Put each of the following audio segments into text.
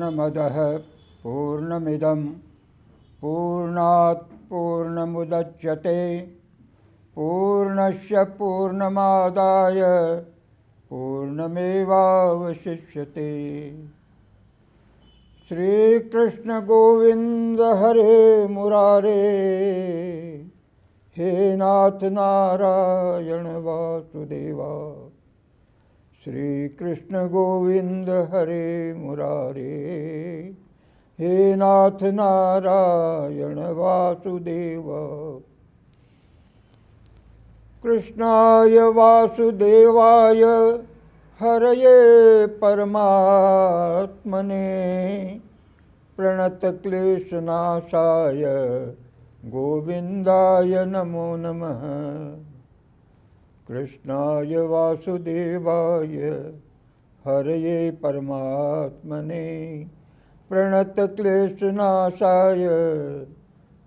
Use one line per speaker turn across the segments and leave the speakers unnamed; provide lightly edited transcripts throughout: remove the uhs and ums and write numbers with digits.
पूर्णमदः पूर्णमिदं पूर्णात् पूर्णमुदच्यते पूर्णस्य पूर्णमादाय पूर्णमेवावशिष्यते। श्रीकृष्ण गोविंद हरे मुरारे, हे नाथ नारायण वासुदेवा। श्री कृष्ण गोविंद हरे मुरारे, हे नाथ नारायण वासुदेवा। कृष्णाय वासुदेवाय हरये परमात्मने प्रणतक्लेशनाशाय गोविंदाय नमो नमः। कृष्णाय वासुदेवाय हरये परमात्मने प्रणतक्लेशनाशाय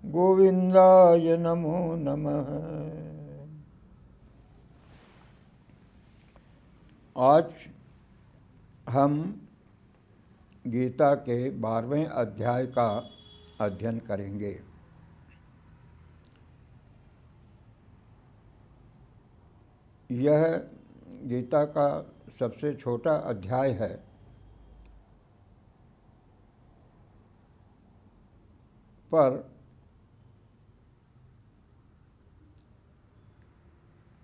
गोविंदाय नमो नमः। आज हम गीता के 12वें अध्याय का अध्ययन करेंगे। यह गीता का सबसे छोटा अध्याय है। पर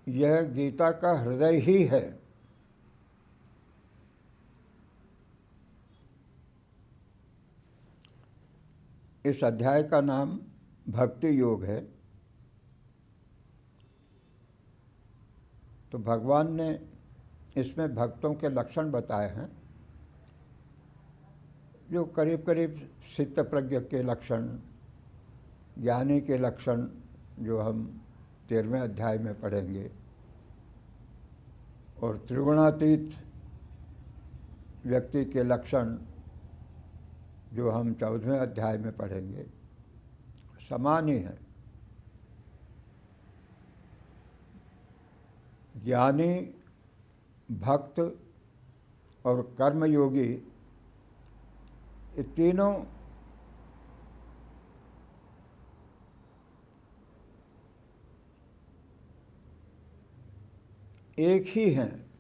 यह गीता का हृदय ही है। इस अध्याय का नाम भक्ति योग है। तो भगवान ने इसमें भक्तों के लक्षण बताए हैं, जो करीब करीब सिद्ध प्रज्ञ के लक्षण, ज्ञानी के लक्षण, जो हम 13वें अध्याय में पढ़ेंगे, और त्रिगुणातीत व्यक्ति के लक्षण, जो हम 14वें अध्याय में पढ़ेंगे, समान ही है। ज्ञानी, भक्त और कर्मयोगी, ये तीनों एक ही हैं।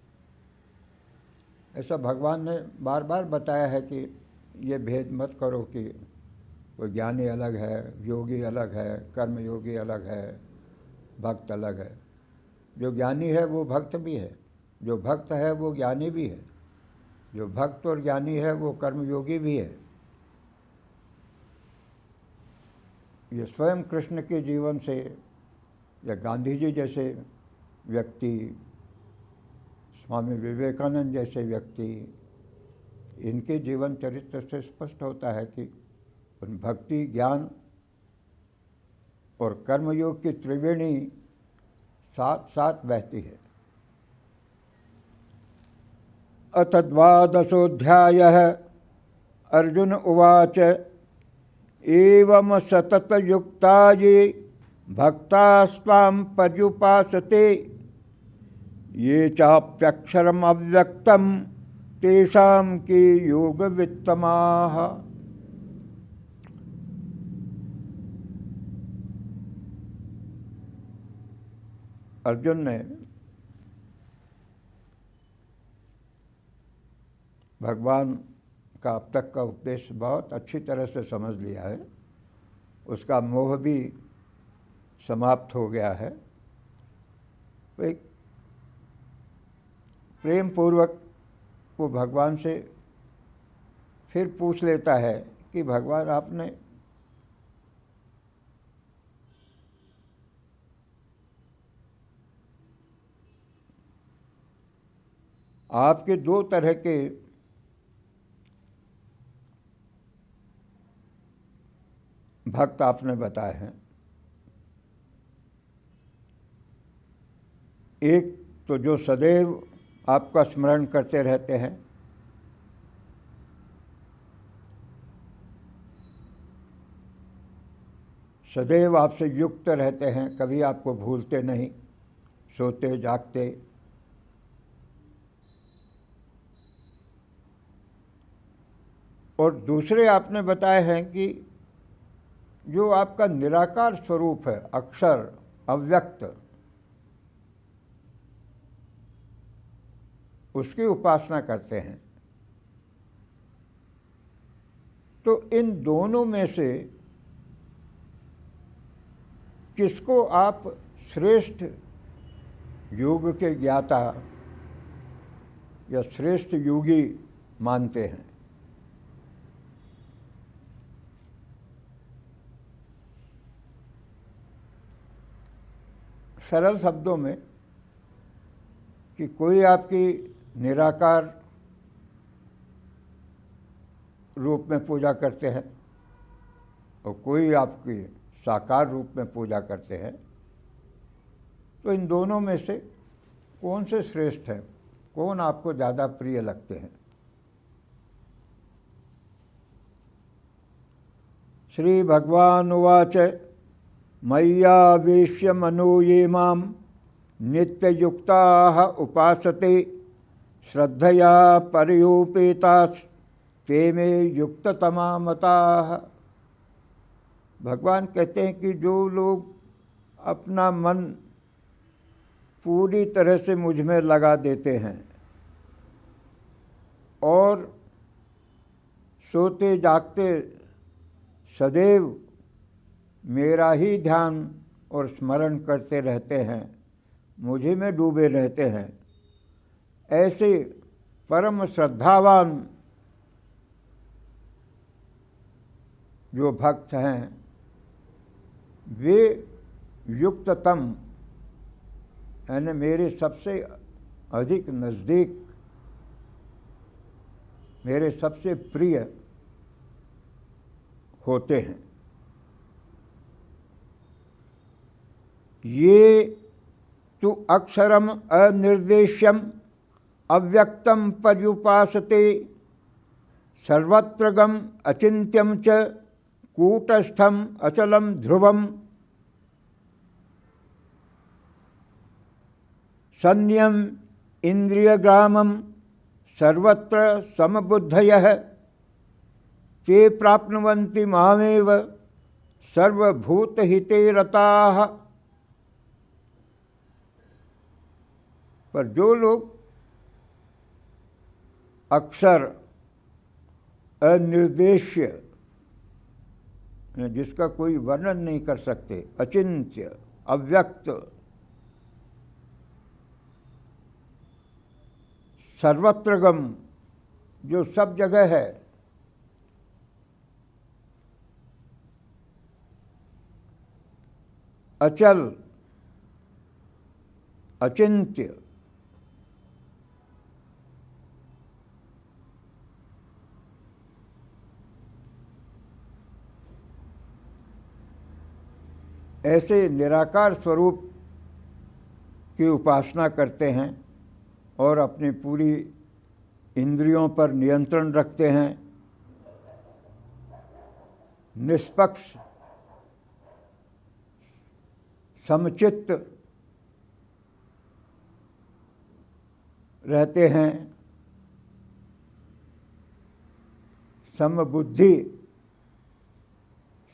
ऐसा भगवान ने बार बार बताया है कि ये भेद मत करो कि वो ज्ञानी अलग है, योगी अलग है, कर्मयोगी अलग है, भक्त अलग है। जो ज्ञानी है वो भक्त भी है, जो भक्त है वो ज्ञानी भी है, जो भक्त और ज्ञानी है वो कर्मयोगी भी है। ये स्वयं कृष्ण के जीवन से या गांधी जी जैसे व्यक्ति, स्वामी विवेकानंद जैसे व्यक्ति, इनके जीवन चरित्र से स्पष्ट होता है कि उन भक्ति, ज्ञान और कर्मयोग की त्रिवेणी साथ साथ बहती है। अथ द्वादशोऽध्यायः। अर्जुन उवाच एवं सततयुक्ता ये भक्तास्त्वां पर्युपासते ये चाप्यक्षरम् अव्यक्तं तेषां के योगवित्तमाः। अर्जुन ने भगवान का अब तक का उपदेश बहुत अच्छी तरह से समझ लिया है। उसका मोह भी समाप्त हो गया है। तो एक प्रेम पूर्वक वो भगवान से फिर पूछ लेता है कि भगवान, आपने आपके दो तरह के भक्त आपने बताए हैं। एक तो जो सदैव आपका स्मरण करते रहते हैं, सदैव आपसे युक्त रहते हैं, कभी आपको भूलते नहीं, सोते जागते। और दूसरे आपने बताए हैं कि जो आपका निराकार स्वरूप है, अक्षर, अव्यक्त, उसकी उपासना करते हैं। तो इन दोनों में से किसको आप श्रेष्ठ योग के ज्ञाता या श्रेष्ठ योगी मानते हैं? सरल शब्दों में कि कोई आपकी निराकार रूप में पूजा करते हैं और कोई आपकी साकार रूप में पूजा करते हैं, तो इन दोनों में से कौन से श्रेष्ठ हैं, कौन आपको ज़्यादा प्रिय लगते हैं? श्री भगवान उवाच मय्यावेश्य मनो ये मां नित्ययुक्ताः उपासते श्रद्धया परयोपेताः ते मे युक्ततमा मताः। भगवान कहते हैं कि जो लोग अपना मन पूरी तरह से मुझ में लगा देते हैं और सोते जागते सदैव मेरा ही ध्यान और स्मरण करते रहते हैं, मुझे में डूबे रहते हैं, ऐसे परम श्रद्धावान जो भक्त हैं वे युक्ततम यानी मेरे सबसे अधिक नज़दीक, मेरे सबसे प्रिय होते हैं। ये तु अक्षरम अनिर्देश्यम अव्यक्तम पर्युपासते सर्वत्रगम अचिन्त्यम च कूटस्थम अचलम ध्रुवम संयम इंद्रियग्रामम सर्वत्र समबुद्धयः ते प्राप्नुवन्ति मामेव सर्वभूतहिते रताः। पर जो लोग अक्षर, अनिर्देश्य, जिसका कोई वर्णन नहीं कर सकते, अचिंत्य, अव्यक्त, सर्वत्रगम, जो सब जगह है, अचल, अचिंत्य, ऐसे निराकार स्वरूप की उपासना करते हैं और अपनी पूरी इंद्रियों पर नियंत्रण रखते हैं, निष्पक्ष, समचित्त रहते हैं, समबुद्धि,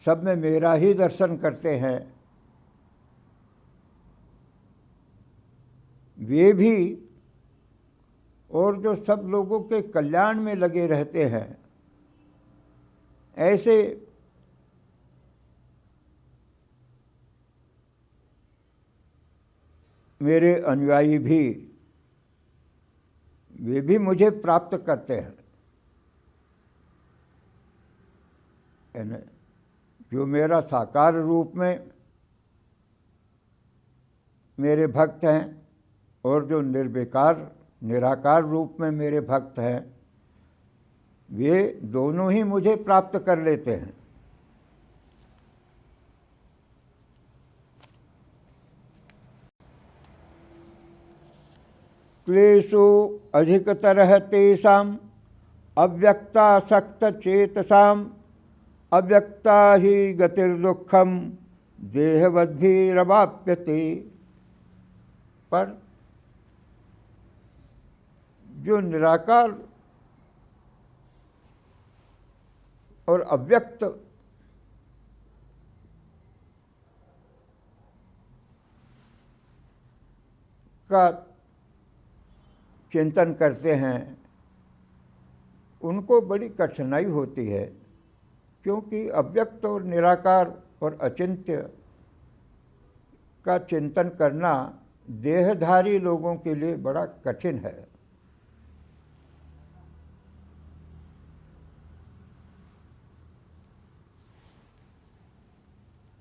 सब में मेरा ही दर्शन करते हैं, वे भी, और जो सब लोगों के कल्याण में लगे रहते हैं, ऐसे मेरे अनुयायी भी, वे भी मुझे प्राप्त करते हैं। जो मेरा साकार रूप में मेरे भक्त हैं और जो निर्विकार निराकार रूप में मेरे भक्त हैं, वे दोनों ही मुझे प्राप्त कर लेते हैं। क्लेशो अधिकतरः तेषाम् अव्यक्तासक्त चेतसाम् अव्यक्ता ही गतिर्दुःखम देहवद्भिरवाप्यते। पर जो निराकार और अव्यक्त का चिंतन करते हैं उनको बड़ी कठिनाई होती है, क्योंकि अव्यक्त और निराकार और अचिंत्य का चिंतन करना देहधारी लोगों के लिए बड़ा कठिन है।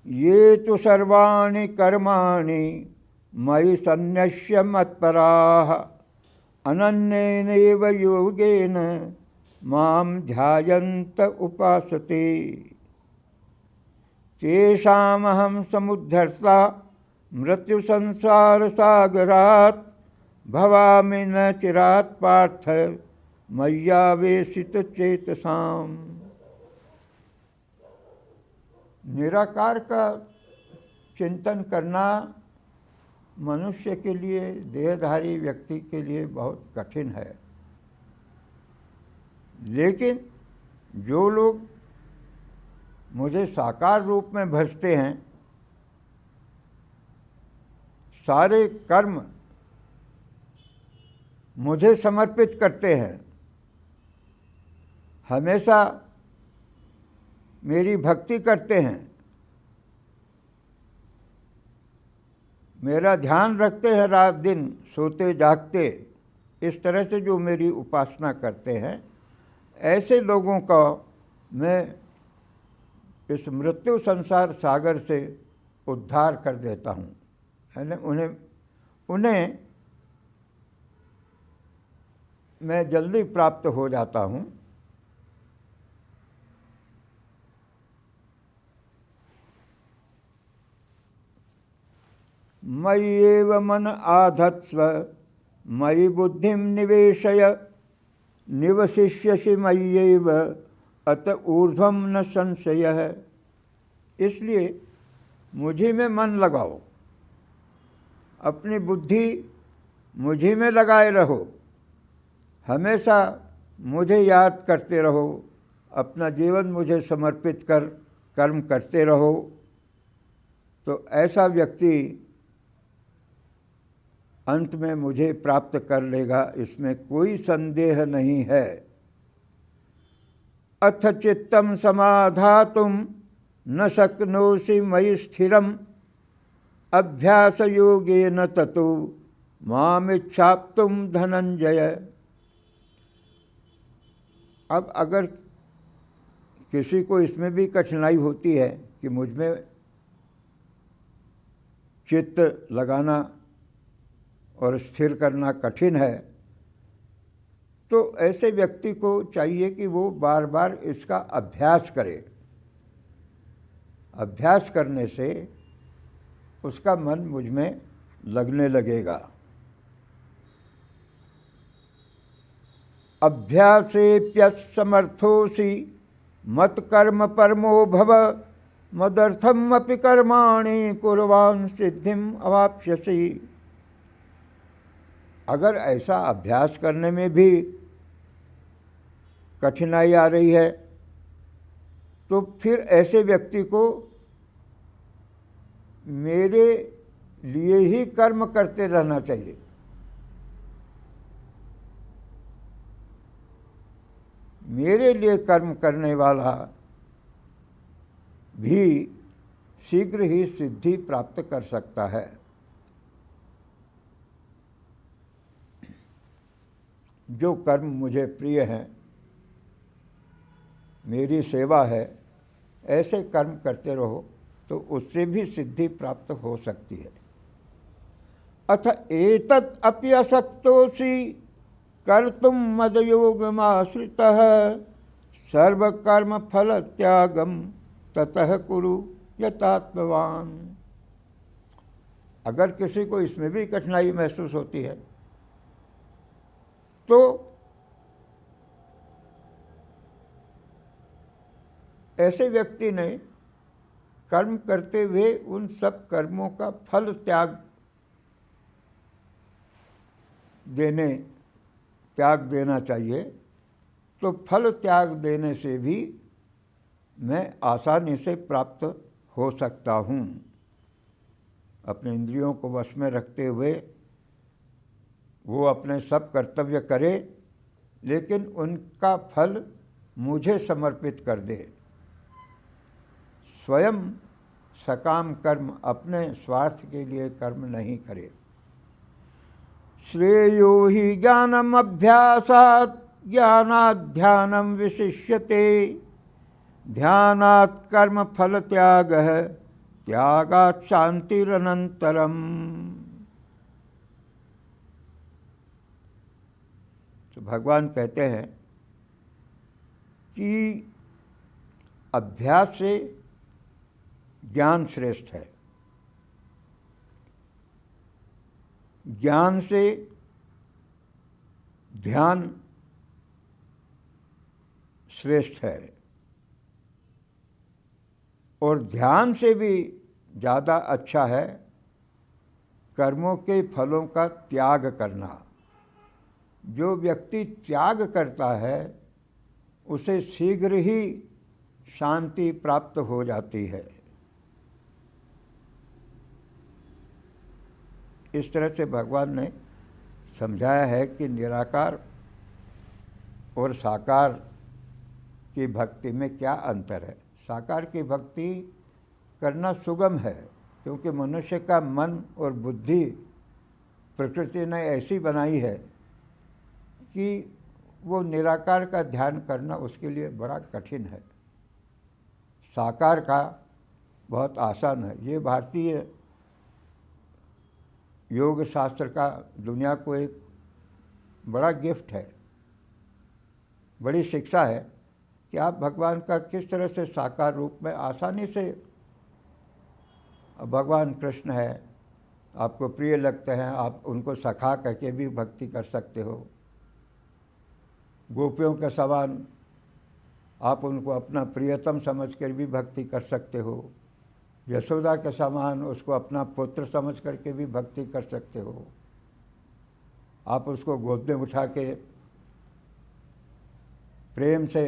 ये तो सर्वाणि कर्माणि मयि सन्न्यस्य मत्पराः अनन्येनैव योगेन मां ध्यायन्त उपासते तेषामहं समुद्धर्ता मृत्यु संसार सागरात् भवामि न चिरात् पार्थ मय्यावेशित चेतसाम्। निराकार का चिंतन करना मनुष्य के लिए, देहधारी व्यक्ति के लिए बहुत कठिन है, लेकिन जो लोग मुझे साकार रूप में भजते हैं, सारे कर्म मुझे समर्पित करते हैं, हमेशा मेरी भक्ति करते हैं, मेरा ध्यान रखते हैं रात दिन सोते जागते, इस तरह से जो मेरी उपासना करते हैं, ऐसे लोगों का मैं इस मृत्यु संसार सागर से उद्धार कर देता हूँ। यानी उन्हें मैं जल्दी प्राप्त हो जाता हूँ। मय्येव मन आधत्स्व मयि बुद्धिं निवेशय निवसिष्यसि मय्येव अत ऊर्ध्वं न संशयः। इसलिए मुझी में मन लगाओ, अपनी बुद्धि मुझी में लगाए रहो, हमेशा मुझे याद करते रहो, अपना जीवन मुझे समर्पित कर कर्म करते रहो, तो ऐसा व्यक्ति अंत में मुझे प्राप्त कर लेगा, इसमें कोई संदेह नहीं है। अथ चित्तं समाधातुं न शक्नोषि मयि स्थिरम् अभ्यास योगेन ततो मामिच्छाप्तुं धनंजय। अब अगर किसी को इसमें भी कठिनाई होती है कि मुझ में चित्त लगाना और स्थिर करना कठिन है, तो ऐसे व्यक्ति को चाहिए कि वो बार बार इसका अभ्यास करे। अभ्यास करने से उसका मन मुझ में लगने लगेगा। अभ्यासेप्यसमर्थोऽसि मत्कर्म परमो भव मदर्थम अपि कर्माणि कुर्वान् सिद्धिम अवाप्स्यसि। अगर ऐसा अभ्यास करने में भी कठिनाई आ रही है, तो फिर ऐसे व्यक्ति को मेरे लिए ही कर्म करते रहना चाहिए। मेरे लिए कर्म करने वाला भी शीघ्र ही सिद्धि प्राप्त कर सकता है। जो कर्म मुझे प्रिय हैं, मेरी सेवा है, ऐसे कर्म करते रहो तो उससे भी सिद्धि प्राप्त हो सकती है। अथ एतत् अपि असक्तोऽसि कर्तुं मदयोगमाश्रितः सर्वकर्म फल त्यागम ततः कुरु यतात्मवान। अगर किसी को इसमें भी कठिनाई महसूस होती है, तो ऐसे व्यक्ति ने कर्म करते हुए उन सब कर्मों का फल त्याग देना चाहिए। तो फल त्याग देने से भी मैं आसानी से प्राप्त हो सकता हूँ। अपने इंद्रियों को वश में रखते हुए वो अपने सब कर्तव्य करे, लेकिन उनका फल मुझे समर्पित कर दे। स्वयं सकाम कर्म अपने स्वार्थ के लिए कर्म नहीं करे। श्रेयो हि ज्ञानम अभ्यासात् ज्ञानाध्यानम विशिष्यते, ध्यानात् कर्म फल त्यागः त्यागात् शांतिरनंतरम। तो भगवान कहते हैं कि अभ्यास से ज्ञान श्रेष्ठ है, ज्ञान से ध्यान श्रेष्ठ है, और ध्यान से भी ज़्यादा अच्छा है कर्मों के फलों का त्याग करना। जो व्यक्ति त्याग करता है उसे शीघ्र ही शांति प्राप्त हो जाती है। इस तरह से भगवान ने समझाया है कि निराकार और साकार की भक्ति में क्या अंतर है। साकार की भक्ति करना सुगम है, क्योंकि मनुष्य का मन और बुद्धि प्रकृति ने ऐसी बनाई है कि वो निराकार का ध्यान करना उसके लिए बड़ा कठिन है। साकार का बहुत आसान है। ये भारतीय योग शास्त्र का दुनिया को एक बड़ा गिफ्ट है, बड़ी शिक्षा है कि आप भगवान का किस तरह से साकार रूप में आसानी से, भगवान कृष्ण है, आपको प्रिय लगते हैं, आप उनको सखा कह के भी भक्ति कर सकते हो। गोपियों के समान आप उनको अपना प्रियतम समझकर भी भक्ति कर सकते हो। यशोदा के समान उसको अपना पुत्र समझ करके भी भक्ति कर सकते हो। आप उसको गोद में उठा के प्रेम से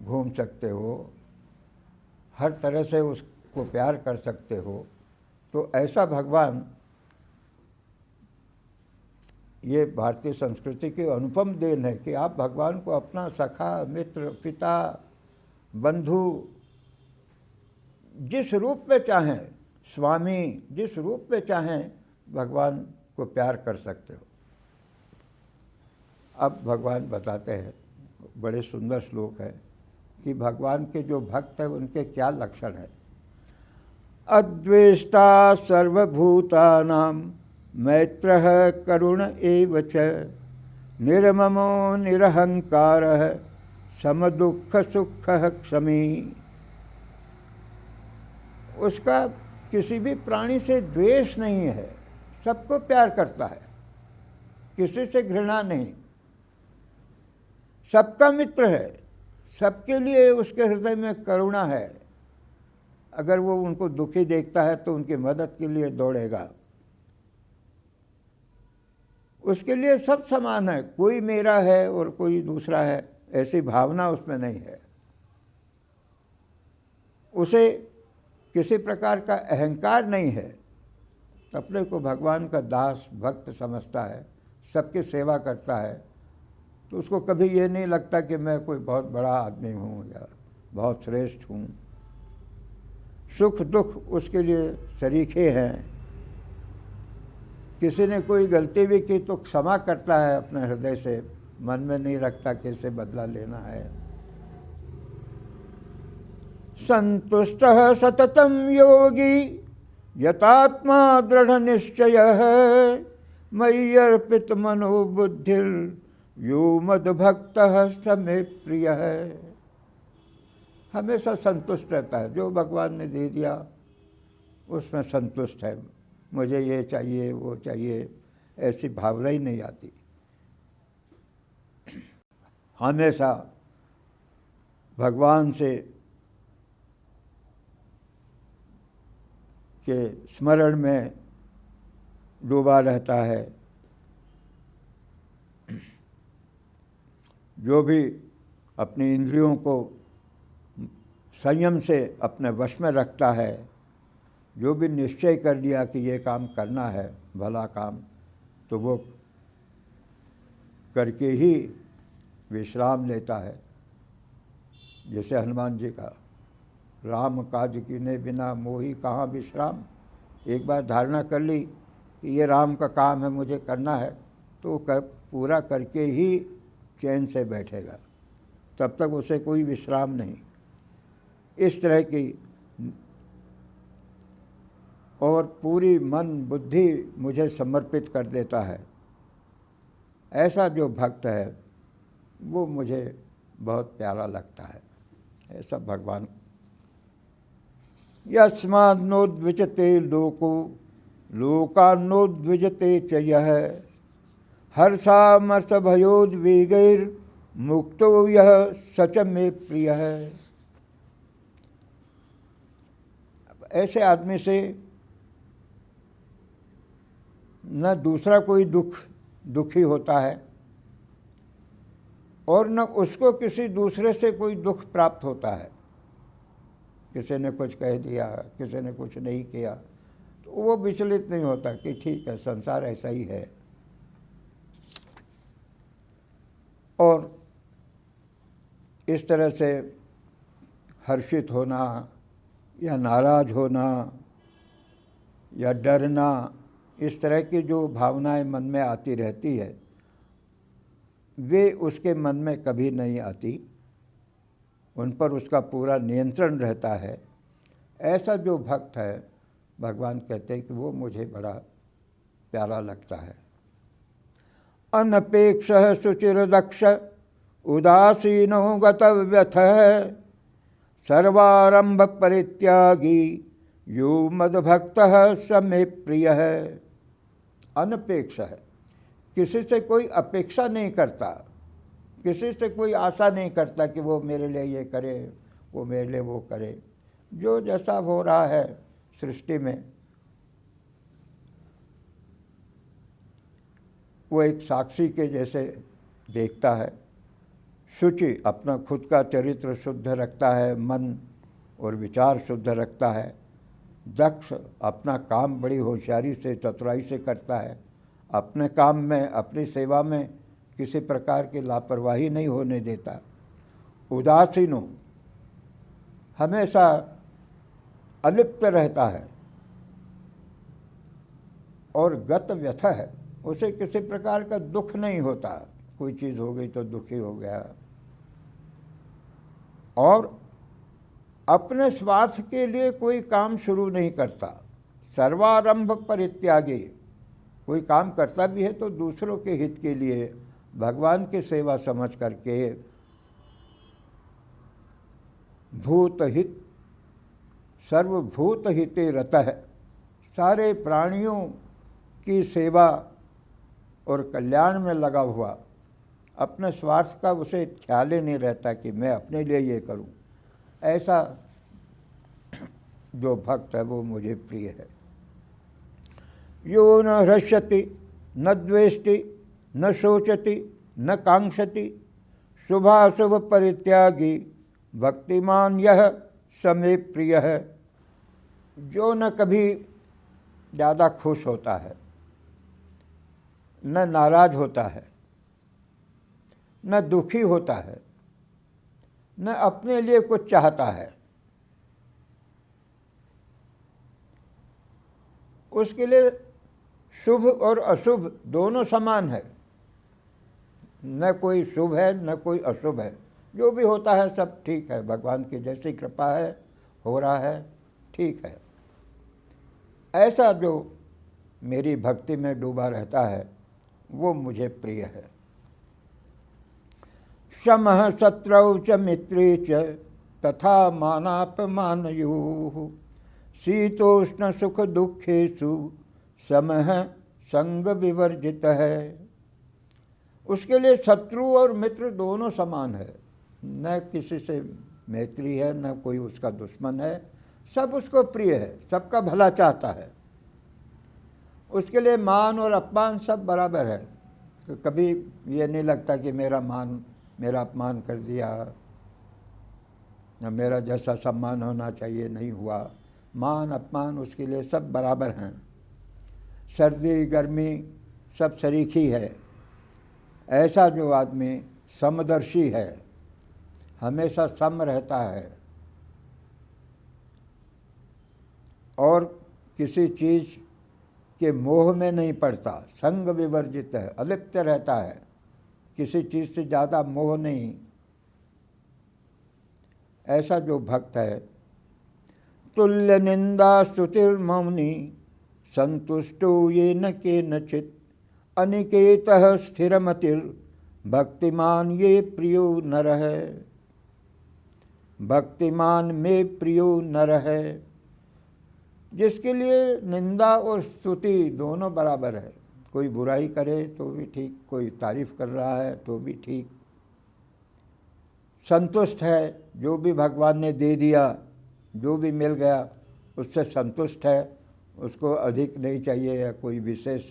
घूम सकते हो, हर तरह से उसको प्यार कर सकते हो। तो ऐसा भगवान, ये भारतीय संस्कृति की अनुपम देन है कि आप भगवान को अपना सखा, मित्र, पिता, बंधु, जिस रूप में चाहें, स्वामी, जिस रूप में चाहें भगवान को प्यार कर सकते हो। अब भगवान बताते हैं, बड़े सुंदर श्लोक है कि भगवान के जो भक्त हैं उनके क्या लक्षण है। अद्वेष्टा सर्वभूतानां मैत्रः करुण एव च, निर्ममो निरहंकारः समदुःख सुखः क्षमी। उसका किसी भी प्राणी से द्वेष नहीं है, सबको प्यार करता है, किसी से घृणा नहीं, सबका मित्र है, सबके लिए उसके हृदय में करुणा है। अगर वो उनको दुखी देखता है तो उनकी मदद के लिए दौड़ेगा। उसके लिए सब समान है, कोई मेरा है और कोई दूसरा है, ऐसी भावना उसमें नहीं है। उसे किसी प्रकार का अहंकार नहीं है, अपने को भगवान का दास भक्त समझता है, सबकी सेवा करता है। तो उसको कभी ये नहीं लगता कि मैं कोई बहुत बड़ा आदमी हूँ या बहुत श्रेष्ठ हूँ। सुख दुख उसके लिए सरीखे हैं। किसी ने कोई गलती भी की तो क्षमा करता है अपने हृदय से, मन में नहीं रखता कि इसे बदला लेना है। संतुष्टः सततं योगी यतात्मा दृढ़ निश्चयः, मयि अर्पित मनो बुद्धिर यो मद्भक्तः स मे प्रियः। हमेशा संतुष्ट रहता है, जो भगवान ने दे दिया उसमें संतुष्ट है। मुझे ये चाहिए वो चाहिए ऐसी भावना ही नहीं आती। हमेशा भगवान से के स्मरण में डूबा रहता है। जो भी अपनी इंद्रियों को संयम से अपने वश में रखता है, जो भी निश्चय कर लिया कि ये काम करना है, भला काम, तो वो करके ही विश्राम लेता है। जैसे हनुमान जी का, राम काज कीने बिना मोही कहाँ विश्राम। एक बार धारणा कर ली कि ये राम का काम है, मुझे करना है, तो पूरा करके ही चैन से बैठेगा, तब तक उसे कोई विश्राम नहीं। इस तरह की और पूरी मन बुद्धि मुझे समर्पित कर देता है, ऐसा जो भक्त है वो मुझे बहुत प्यारा लगता है। ऐसा भगवान। यस्मान्नोद्विजते लोको लोकान्नोद्विजते च यः हर्षामर्षभयोद्वेगैर्मुक्तो यः सच मे प्रियः। ऐसे आदमी से न दूसरा कोई दुखी होता है और न उसको किसी दूसरे से कोई दुख प्राप्त होता है। किसी ने कुछ कह दिया, किसी ने कुछ नहीं किया, तो वो विचलित नहीं होता कि ठीक है, संसार ऐसा ही है। और इस तरह से हर्षित होना या नाराज होना या डरना, इस तरह की जो भावनाएं मन में आती रहती है, वे उसके मन में कभी नहीं आती, उन पर उसका पूरा नियंत्रण रहता है। ऐसा जो भक्त है, भगवान कहते हैं कि वो मुझे बड़ा प्यारा लगता है। अनपेक्षः शुचिर्दक्ष उदासीनो गतव्यथः सर्वारंभ परित्यागी यो मद्भक्तः स मे प्रियः। अनपेक्ष है, किसी से कोई अपेक्षा नहीं करता, किसी से कोई आशा नहीं करता कि वो मेरे लिए ये करे, वो मेरे लिए वो करे। जो जैसा हो रहा है सृष्टि में, वो एक साक्षी के जैसे देखता है। शुचि, अपना खुद का चरित्र शुद्ध रखता है, मन और विचार शुद्ध रखता है। दक्ष, अपना काम बड़ी होशियारी से, चतुराई से करता है। अपने काम में, अपनी सेवा में किसी प्रकार की लापरवाही नहीं होने देता। उदासीनो, हमेशा अलिप्त रहता है। और गत व्यथा है, उसे किसी प्रकार का दुख नहीं होता। कोई चीज़ हो गई तो दुखी हो गया। और अपने स्वार्थ के लिए कोई काम शुरू नहीं करता। सर्वारंभ परित्यागी, कोई काम करता भी है तो दूसरों के हित के लिए, भगवान की सेवा समझ करके। भूत हित सर्वभूत हिते रतः, सारे प्राणियों की सेवा और कल्याण में लगा हुआ। अपने स्वार्थ का उसे ख्याल ही नहीं रहता कि मैं अपने लिए ये करूं। ऐसा जो भक्त है वो मुझे प्रिय है। यो न हृष्यति न द्वेष्टि न शोचति न कांक्षति शुभाशुभ परित्यागी भक्तिमान यह समे प्रिय है। जो न कभी ज़्यादा खुश होता है, न नाराज होता है, न दुखी होता है, न अपने लिए कुछ चाहता है, उसके लिए शुभ और अशुभ दोनों समान है। न कोई शुभ है न कोई अशुभ है, जो भी होता है सब ठीक है। भगवान की जैसी कृपा है, हो रहा है, ठीक है। ऐसा जो मेरी भक्ति में डूबा रहता है वो मुझे प्रिय है। शमः शत्रौ च मित्रे च तथा मानापमानयोः शीतोष्ण सुख दुखेषु समः संग विवर्जित है। उसके लिए शत्रु और मित्र दोनों समान है। न किसी से मैत्री है, न कोई उसका दुश्मन है, सब उसको प्रिय है, सबका भला चाहता है। उसके लिए मान और अपमान सब बराबर है। तो कभी ये नहीं लगता कि मेरा अपमान कर दिया मेरा जैसा सम्मान होना चाहिए नहीं हुआ, मान अपमान उसके लिए सब बराबर हैं, सर्दी गर्मी सब सरीखी है। ऐसा जो आदमी समदर्शी है, हमेशा सम रहता है और किसी चीज़ के मोह में नहीं पड़ता, संग विवर्जित है, अलिप्त रहता है, किसी चीज़ से ज़्यादा मोह नहीं, ऐसा जो भक्त है। तुल्य निंदा स्तुतिर्मौनी संतुष्टो ये न केनचित् अनिकेतः स्थिरमतिर् भक्तिमान ये प्रियो नर है। भक्तिमान में प्रियो नर है, जिसके लिए निंदा और स्तुति दोनों बराबर है। कोई बुराई करे तो भी ठीक, कोई तारीफ कर रहा है तो भी ठीक। संतुष्ट है, जो भी भगवान ने दे दिया, जो भी मिल गया उससे संतुष्ट है, उसको अधिक नहीं चाहिए या कोई विशेष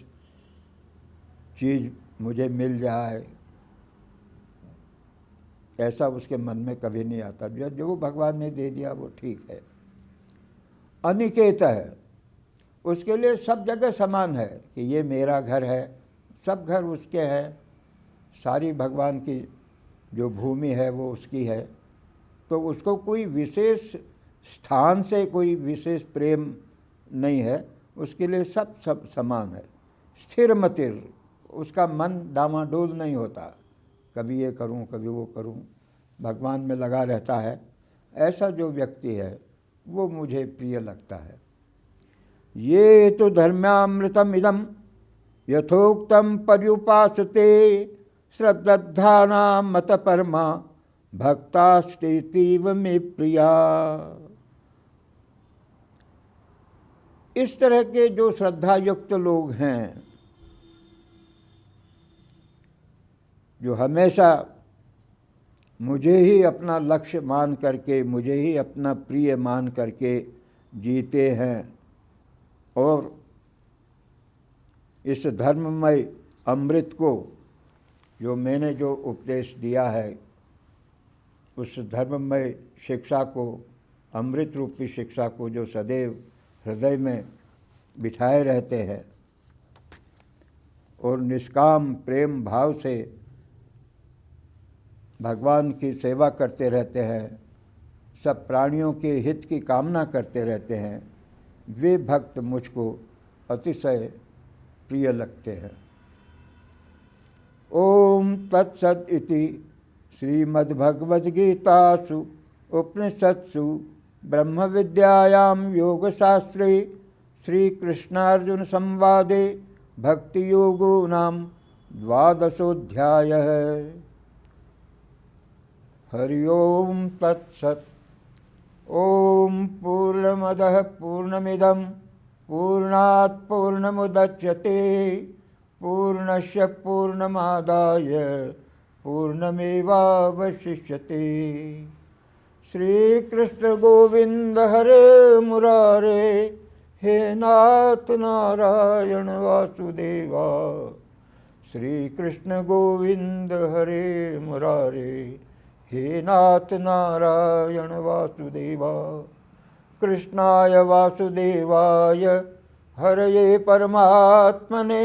चीज़ मुझे मिल जाए, ऐसा उसके मन में कभी नहीं आता। जो भगवान ने दे दिया वो ठीक है। अनिकेत है, उसके लिए सब जगह समान है कि ये मेरा घर है, सब घर उसके हैं, सारी भगवान की जो भूमि है वो उसकी है, तो उसको कोई विशेष स्थान से कोई विशेष प्रेम नहीं है, उसके लिए सब समान है। स्थिर मतिर, उसका मन डामाडोल नहीं होता, कभी ये करूं कभी वो करूं, भगवान में लगा रहता है। ऐसा जो व्यक्ति है वो मुझे प्रिय लगता है। ये तो धर्म्यामृतम इदम यथोक्तम पर्युपासते श्रद्धानां मत परमा भक्तास्तेतीव में प्रिया। इस तरह के जो श्रद्धा युक्त लोग हैं, जो हमेशा मुझे ही अपना लक्ष्य मान करके, मुझे ही अपना प्रिय मान करके जीते हैं और इस धर्ममय अमृत को, जो मैंने जो उपदेश दिया है, उस धर्ममय शिक्षा को, अमृत रूपी शिक्षा को जो सदैव हृदय में बिठाए रहते हैं और निष्काम प्रेम भाव से भगवान की सेवा करते रहते हैं, सब प्राणियों के हित की कामना करते रहते हैं, वे भक्त मुझको अतिशय प्रिय लगते हैं। ओम तत्सत् इति श्रीमद्भगवद्गीतासु उपनिषत्सु ब्रह्म विद्यायां योगशास्त्रे श्रीकृष्णार्जुन संवादे भक्ति योगो नाम 12वाध्यायः। हरि ओम तत्सत्। ओम पूर्णमदः पूर्णमिदं पूर्णात् पूर्णमुदच्यते पूर्णस्य पूर्णमादाय पूर्णमेवावशिष्यते। श्री कृष्ण गोविंद हरे मुरारे, हे नाथ नारायण वासुदेवा। श्री कृष्ण गोविंद हरे मुरारे, हे नाथ नारायण वासुदेवा। कृष्णाय वासुदेवाय हरये परमात्मने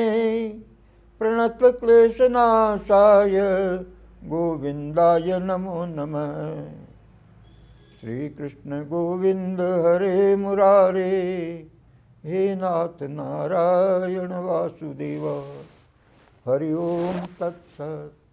प्रणतक्लेशनाशाय गोविंदाय नमो नमः। श्री कृष्ण गोविंद हरे मुरारे, हे नाथ नारायण वासुदेवा। हरि ओम तत्सत्।